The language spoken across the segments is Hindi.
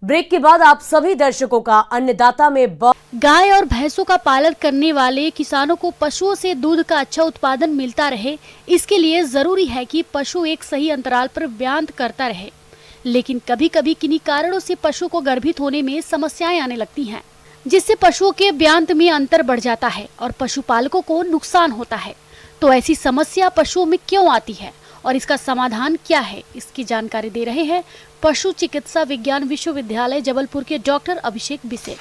ब्रेक के बाद आप सभी दर्शकों का अन्नदाता में गाय और भैंसों का पालन करने वाले किसानों को पशुओं से दूध का अच्छा उत्पादन मिलता रहे, इसके लिए जरूरी है कि पशु एक सही अंतराल पर ब्यात करता रहे। लेकिन कभी कभी किन्हीं कारणों से पशु को गर्भित होने में समस्याएं आने लगती हैं, जिससे पशुओं के ब्यात में अंतर बढ़ जाता है और पशुपालकों को नुकसान होता है। तो ऐसी समस्या पशुओं में क्यों आती है और इसका समाधान क्या है, इसकी जानकारी दे रहे हैं पशु चिकित्सा विज्ञान विश्वविद्यालय जबलपुर के डॉक्टर अभिषेक बिसेन।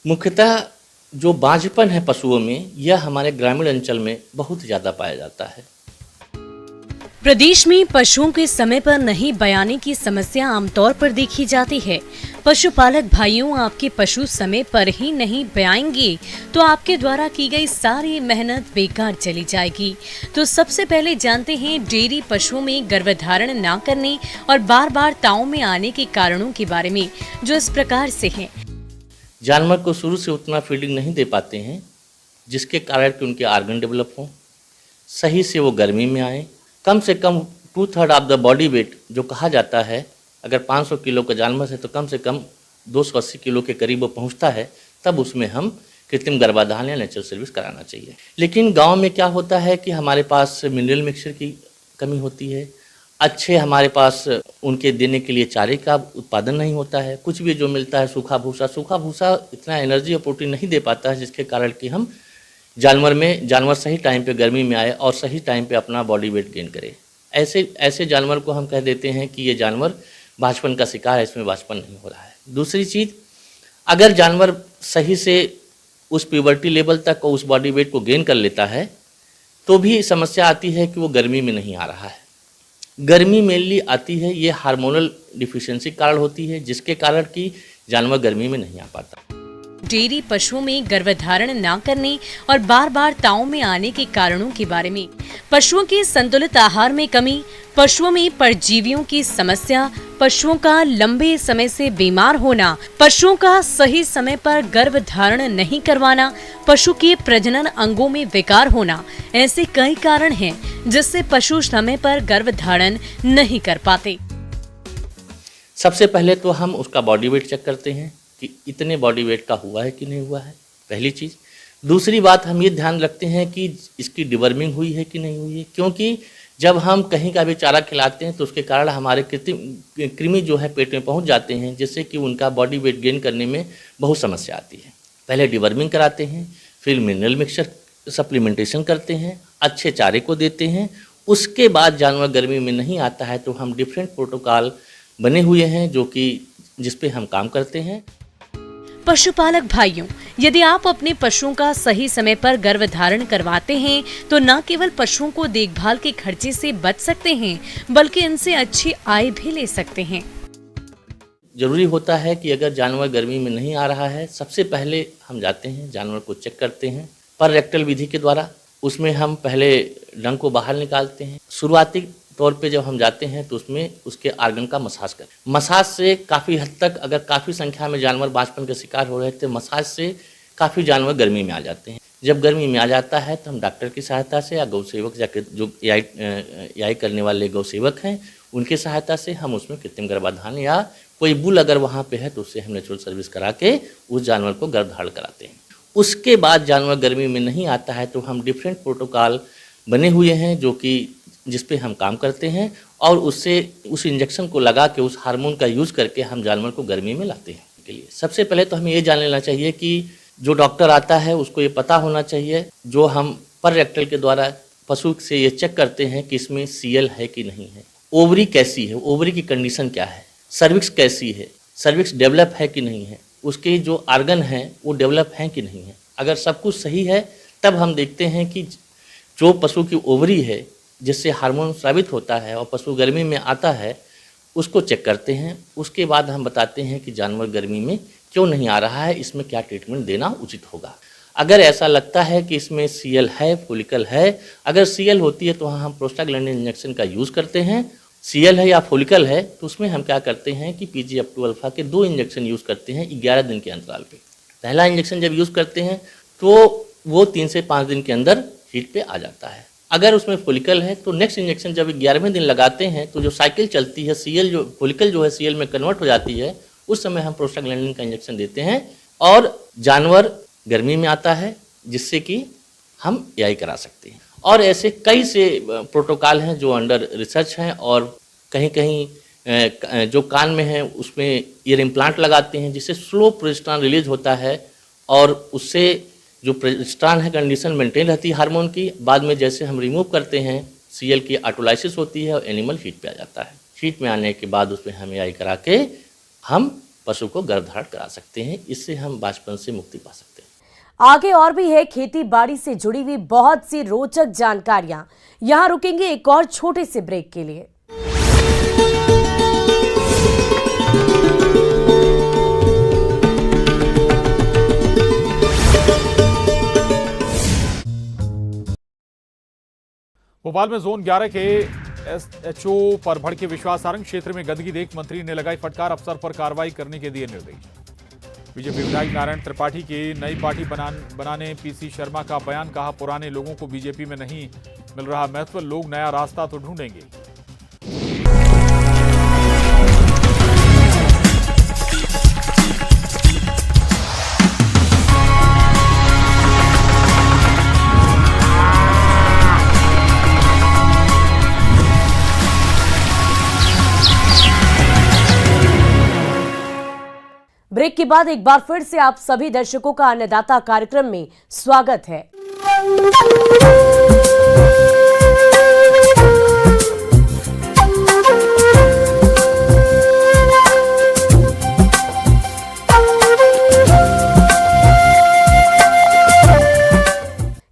मुख्यतः जो बांझपन है पशुओं में, यह हमारे ग्रामीण अंचल में बहुत ज्यादा पाया जाता है। प्रदेश में पशुओं के समय पर नहीं बयाने की समस्या आमतौर पर देखी जाती है। पशुपालक भाइयों, आपके पशु समय पर ही नहीं ब्याएंगे तो आपके द्वारा की गई सारी मेहनत बेकार चली जाएगी। तो सबसे पहले जानते हैं डेयरी पशुओं में गर्भधारण न करने और बार बार ताव में आने के कारणों के बारे में, जो इस प्रकार से हैं। जानवर को शुरू से उतना फीडिंग नहीं दे पाते हैं, जिसके कारण कि उनके आर्गन डेवलप हों, सही से वो गर्मी में आए। कम से कम 2/3 ऑफ द बॉडी वेट जो कहा जाता है, अगर 500 किलो का जानवर है तो कम से कम 280 किलो के करीब वो पहुंचता है, तब उसमें हम कृत्रिम गर्भाधान या नेचुरल सर्विस कराना चाहिए। लेकिन गांव में क्या होता है कि हमारे पास मिनरल मिक्सचर की कमी होती है, अच्छे हमारे पास उनके देने के लिए चारे का उत्पादन नहीं होता है, कुछ भी जो मिलता है सूखा भूसा इतना एनर्जी और प्रोटीन नहीं दे पाता है, जिसके कारण कि हम जानवर सही टाइम पे गर्मी में आए और सही टाइम पे अपना बॉडी वेट गेन करे। ऐसे जानवर को हम कह देते हैं कि ये जानवर बांझपन का शिकार है, इसमें बांझपन नहीं हो रहा है। दूसरी चीज़, अगर जानवर सही से उस प्यूबर्टी लेवल तक उस बॉडी वेट को गेन कर लेता है, तो भी समस्या आती है कि वो गर्मी में नहीं आ रहा है। गर्मी मेनली आती है, ये हार्मोनल डिफिशिएंसी कारण होती है, जिसके कारण कि जानवर गर्मी में नहीं आ पाता। डेयरी पशुओं में गर्भधारण न करने और बार बार ताव में आने के कारणों के बारे में, पशुओं के संतुलित आहार में कमी, पशुओं में परजीवियों की समस्या, पशुओं का लंबे समय से बीमार होना, पशुओं का सही समय पर गर्भधारण नहीं करवाना, पशु के प्रजनन अंगों में विकार होना, ऐसे कई कारण हैं जिससे पशु समय पर गर्भधारण नहीं कर पाते। सबसे पहले तो हम उसका बॉडी वेट चेक करते हैं कि इतने बॉडी वेट का हुआ है कि नहीं हुआ है, पहली चीज़। दूसरी बात, हम ये ध्यान रखते हैं कि इसकी डिवर्मिंग हुई है कि नहीं हुई है, क्योंकि जब हम कहीं का भी चारा खिलाते हैं तो उसके कारण हमारे कृमि जो है पेट में पहुंच जाते हैं, जिससे कि उनका बॉडी वेट गेन करने में बहुत समस्या आती है। पहले डिवर्मिंग कराते हैं, फिर मिनरल मिक्सचर सप्लीमेंटेशन करते हैं, अच्छे चारे को देते हैं। उसके बाद जानवर गर्मी में नहीं आता है तो हम डिफरेंट प्रोटोकॉल बने हुए हैं जिस पे हम काम करते हैं। पशुपालक भाइयों, यदि आप अपने पशुओं का सही समय पर गर्भधारण करवाते हैं तो न केवल पशुओं को देखभाल के खर्चे से बच सकते हैं, बल्कि इनसे अच्छी आय भी ले सकते हैं। जरूरी होता है कि अगर जानवर गर्मी में नहीं आ रहा है, सबसे पहले हम जाते हैं, जानवर को चेक करते हैं पर रेक्टल विधि के द्वारा। उसमें हम पहले डंक को बाहर निकालते हैं। शुरुआती तौर पे जब हम जाते हैं तो उसमें उसके आर्गन का मसाज करते हैं। मसाज से काफ़ी हद तक, अगर काफ़ी संख्या में जानवर बांझपन का शिकार हो रहे थे, मसाज से काफ़ी जानवर गर्मी में आ जाते हैं। जब गर्मी में आ जाता है तो हम डॉक्टर की सहायता से या गौ सेवक जाके जो याई करने वाले गौ सेवक हैं, उनकी सहायता से हम उसमें कृत्रिम गर्भाधान या कोई बुल अगर वहाँ पे है तो उससे हम नेचुरल सर्विस करा के उस जानवर को गर्भधारण कराते हैं। उसके बाद जानवर गर्मी में नहीं आता है तो हम डिफरेंट प्रोटोकॉल बने हुए हैं जिस पे हम काम करते हैं, और उस इंजेक्शन को लगा के, उस हार्मोन का यूज़ करके हम जानवर को गर्मी में लाते हैं। के लिए सबसे पहले तो हमें ये जान लेना चाहिए कि जो डॉक्टर आता है उसको ये पता होना चाहिए, जो हम पर रेक्टल के द्वारा पशु से ये चेक करते हैं कि इसमें सीएल है कि नहीं है, ओवरी कैसी है, ओवरी की कंडीशन क्या है, सर्विक्स कैसी है, सर्विक्स डेवलप है कि नहीं है, उसके जो आर्गन हैं वो डेवलप हैं कि नहीं है। अगर सब कुछ सही है तब हम देखते हैं कि जो पशु की ओवरी है जिससे हार्मोन स्रावित होता है और पशु गर्मी में आता है, उसको चेक करते हैं। उसके बाद हम बताते हैं कि जानवर गर्मी में क्यों नहीं आ रहा है, इसमें क्या ट्रीटमेंट देना उचित होगा। अगर ऐसा लगता है कि इसमें सीएल है, फोलिकल है, अगर सीएल होती है तो हम प्रोस्टाग्लैंडिन इंजेक्शन का यूज़ करते हैं। सीएल है या फोलिकल है तो उसमें हम क्या करते हैं कि PGF2 अल्फा के 2 इंजेक्शन यूज़ करते हैं 11 दिन के अंतराल पे। पहला इंजेक्शन जब यूज़ करते हैं तो वो 3 से 5 दिन के अंदर हीट पे आ जाता है। अगर उसमें फोलिकल है तो नेक्स्ट इंजेक्शन जब 11वें दिन लगाते हैं तो जो साइकिल चलती है सीएल जो फोलिकल जो है सीएल में कन्वर्ट हो जाती है, उस समय हम प्रोस्टाग्लैंडिन का इंजेक्शन देते हैं और जानवर गर्मी में आता है जिससे कि हम एआई करा सकते हैं। और ऐसे कई से प्रोटोकॉल हैं जो अंडर रिसर्च हैं और कहीं कहीं जो कान में है उसमें ईयर इम्प्लांट लगाते हैं जिससे स्लो प्रोजेस्टेरॉन रिलीज होता है और उससे जो प्रोजेस्टेरॉन है कंडीशन मेंटेन रहती है हार्मोन की। बाद में जैसे हम रिमूव करते हैं सीएल की ऑटोलाइसिस होती है और एनिमल हीट पे आ जाता है। हीट में आने के बाद उसमें हम एआई करा के हम पशु को गर्भधारण करा सकते हैं। इससे हम बांझपन से मुक्ति पा सकते हैं। आगे और भी है खेती बाड़ी से जुड़ी हुई बहुत सी रोचक जानकारियां। यहां रुकेंगे एक और छोटे से ब्रेक के लिए। भोपाल में जोन 11 के SHO पर भड़के विश्वास सारंग। क्षेत्र में गंदगी देख मंत्री ने लगाई फटकार, अफसर पर कार्रवाई करने के दिए निर्देश। बीजेपी विधायक नारायण त्रिपाठी की नई पार्टी बनाने PC शर्मा का बयान, कहा पुराने लोगों को बीजेपी में नहीं मिल रहा महत्व, लोग नया रास्ता तो ढूंढेंगे। ब्रेक के बाद एक बार फिर से आप सभी दर्शकों का अन्नदाता कार्यक्रम में स्वागत है।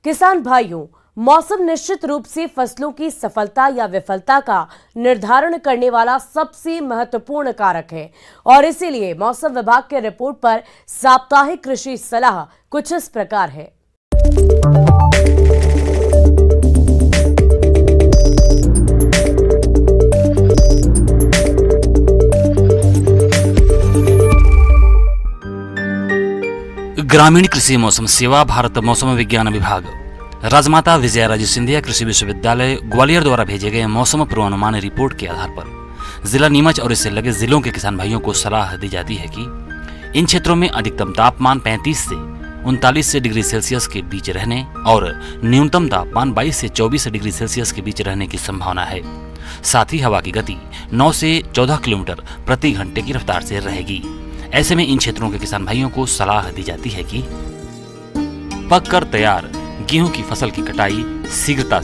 किसान भाइयों, मौसम निश्चित रूप से फसलों की सफलता या विफलता का निर्धारण करने वाला सबसे महत्वपूर्ण कारक है और इसीलिए मौसम विभाग के रिपोर्ट पर साप्ताहिक कृषि सलाह कुछ इस प्रकार है। ग्रामीण कृषि मौसम सेवा, भारत मौसम विज्ञान विभाग, राजमाता विजयाराजे सिंधिया कृषि विश्वविद्यालय ग्वालियर द्वारा भेजे गए मौसम पूर्वानुमान रिपोर्ट के आधार पर जिला नीमच और इससे लगे जिलों के किसान भाइयों को सलाह दी जाती है कि इन क्षेत्रों में अधिकतम तापमान 35 से 39 डिग्री सेल्सियस के बीच रहने और न्यूनतम तापमान 22 से 24 डिग्री सेल्सियस के बीच रहने की संभावना है। साथ ही हवा की गति 9 से 14 किलोमीटर प्रति घंटे की रफ्तार से रहेगी। ऐसे में इन क्षेत्रों के किसान भाइयों को सलाह दी जाती है कि पककर तैयार गेहूं की फसल की कटाई शीघ्रता